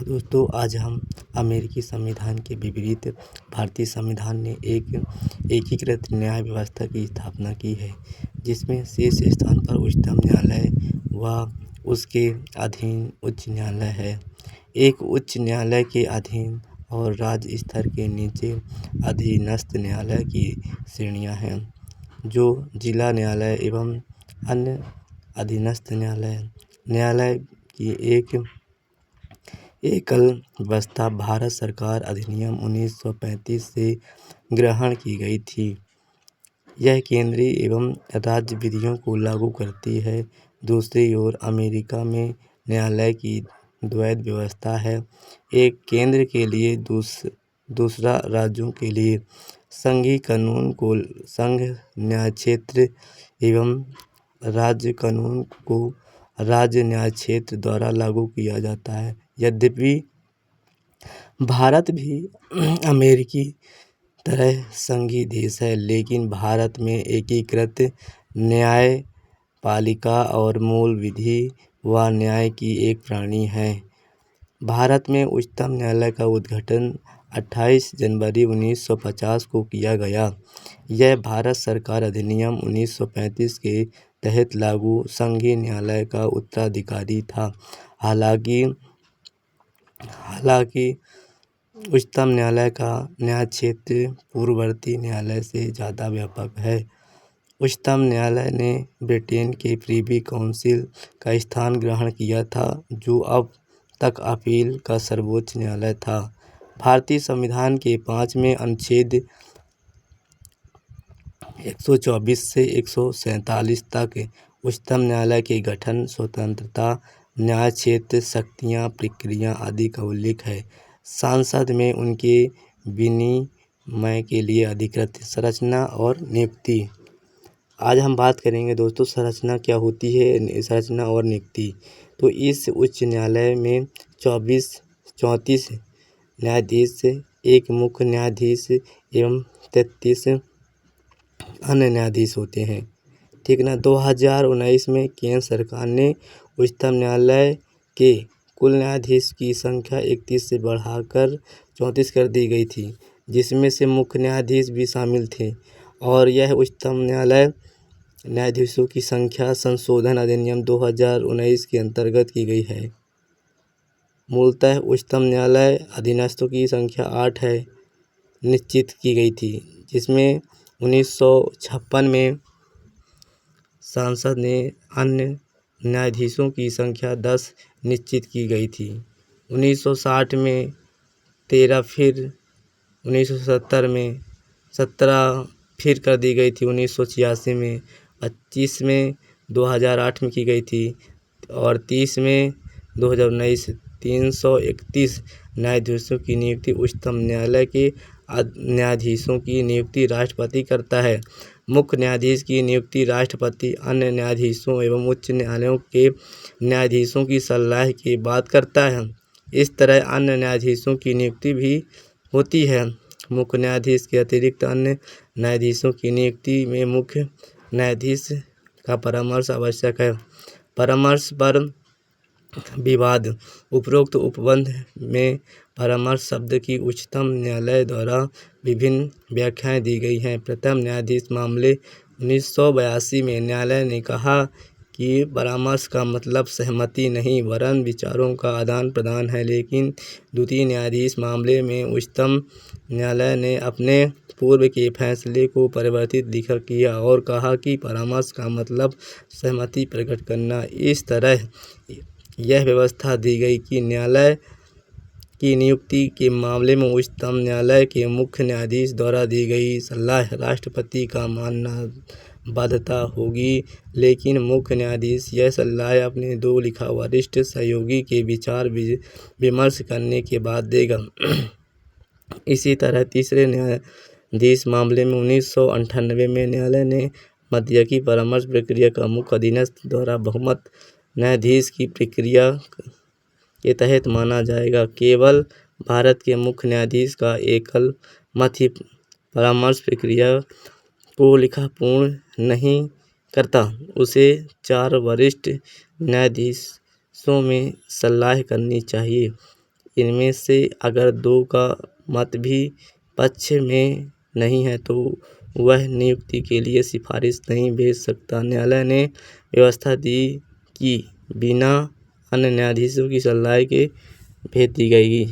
तो दोस्तों आज हम अमेरिकी संविधान के विपरीत भारतीय संविधान ने एक एकीकृत न्याय व्यवस्था की स्थापना की है, जिसमें शीर्ष स्थान पर उच्चतम न्यायालय व उसके अधीन उच्च न्यायालय है। एक उच्च न्यायालय के अधीन और राज्य स्तर के नीचे अधीनस्थ न्यायालय की श्रेणियां हैं, जो जिला न्यायालय एवं अन्य अधीनस्थ न्यायालय की एक एकल व्यवस्था भारत सरकार अधिनियम 1935 से ग्रहण की गई थी। यह केंद्रीय एवं राज्य विधियों को लागू करती है। दूसरी ओर अमेरिका में न्यायालय की द्वैध व्यवस्था है, एक केंद्र के लिए दूसरा राज्यों के लिए। संघीय कानून को संघ न्याय क्षेत्र एवं राज्य कानून को राज्य न्याय क्षेत्र द्वारा लागू किया जाता है। यद्यपि भारत भी अमेरिकी तरह संघीय देश है, लेकिन भारत में एकीकृत न्यायपालिका और मूल विधि व न्याय की एक प्रणाली है। भारत में उच्चतम न्यायालय का उद्घाटन 28 जनवरी 1950 को किया गया। यह भारत सरकार अधिनियम 1935 के तहत लागू संघीय न्यायालय का उत्तराधिकारी था। हालांकि उच्चतम न्यायालय का न्याय क्षेत्र पूर्ववर्ती न्यायालय से ज़्यादा व्यापक है। उच्चतम न्यायालय ने ब्रिटेन के प्रिवी काउंसिल का स्थान ग्रहण किया था, जो अब तक अपील का सर्वोच्च न्यायालय था। भारतीय संविधान के 5वें अनुच्छेद 124 से 147 तक उच्चतम न्यायालय के गठन, स्वतंत्रता, न्याय क्षेत्र, शक्तियाँ, प्रक्रिया आदि का उल्लेख है। संसद में उनके विनिमय के लिए अधिकृत संरचना और नियुक्ति। आज हम बात करेंगे दोस्तों संरचना क्या होती है, संरचना और नियुक्ति। तो इस उच्च न्यायालय में 34 न्यायाधीश, एक मुख्य न्यायाधीश एवं 33 अन्य न्यायाधीश होते हैं। ठीक ना। 2019 में केंद्र सरकार ने उच्चतम न्यायालय के कुल न्यायाधीश की संख्या 31 से बढ़ाकर 34 कर दी गई थी, जिसमें से मुख्य न्यायाधीश भी शामिल थे। और यह उच्चतम न्यायालय न्यायाधीशों की संख्या संशोधन अधिनियम 2019 के अंतर्गत की गई है। मूलतः उच्चतम न्यायालय अधीनस्थों की संख्या 8 है, निश्चित की गई थी, जिसमें 1956 में संसद ने अन्य न्यायाधीशों की संख्या 10 निश्चित की गई थी। 1960 में 13, फिर 1970 में 17 फिर कर दी गई थी। 1986 में 25 में 2008 में की गई थी और 30 में 2019 331 न्यायाधीशों की नियुक्ति उच्चतम न्यायालय के न्यायाधीशों की नियुक्ति राष्ट्रपति करता है। मुख्य न्यायाधीश की नियुक्ति राष्ट्रपति अन्य न्यायाधीशों एवं उच्च न्यायालयों के न्यायाधीशों की सलाह के बाद करता है। इस तरह अन्य न्यायाधीशों की नियुक्ति भी होती है। मुख्य न्यायाधीश के अतिरिक्त अन्य न्यायाधीशों की नियुक्ति में मुख्य न्यायाधीश का परामर्श आवश्यक है। परामर्श पर विवाद। उपरोक्त उपबंध में परामर्श शब्द की उच्चतम न्यायालय द्वारा विभिन्न व्याख्याएं दी गई हैं। प्रथम न्यायाधीश मामले 1982 में न्यायालय ने कहा कि परामर्श का मतलब सहमति नहीं वरन विचारों का आदान प्रदान है, लेकिन द्वितीय न्यायाधीश मामले में उच्चतम न्यायालय ने अपने पूर्व के फैसले को परिवर्तित किया और कहा कि परामर्श का मतलब सहमति प्रकट करना। इस तरह यह व्यवस्था दी गई कि न्यायालय की नियुक्ति के मामले में उच्चतम न्यायालय के मुख्य न्यायाधीश द्वारा दी गई सलाह राष्ट्रपति का मानना बाध्यता होगी, लेकिन मुख्य न्यायाधीश यह सलाह अपने 2 लिखा वरिष्ठ सहयोगी के विचार विमर्श करने के बाद देगा। इसी तरह तीसरे न्यायाधीश मामले में 1998 में न्यायालय ने मध्यस्थी परामर्श प्रक्रिया का मुख्य अधीनस्थ द्वारा बहुमत न्यायाधीश की प्रक्रिया के तहत माना जाएगा। केवल भारत के मुख्य न्यायाधीश का एकल मत ही परामर्श प्रक्रिया को लिखा पूर्ण नहीं करता, उसे 4 वरिष्ठ न्यायाधीशों में सलाह करनी चाहिए। इनमें से अगर दो का मत भी पक्ष में नहीं है तो वह नियुक्ति के लिए सिफारिश नहीं भेज सकता। न्यायालय ने व्यवस्था दी कि बिना अन्य न्यायाधीशों की सलाह के भेज दी गई।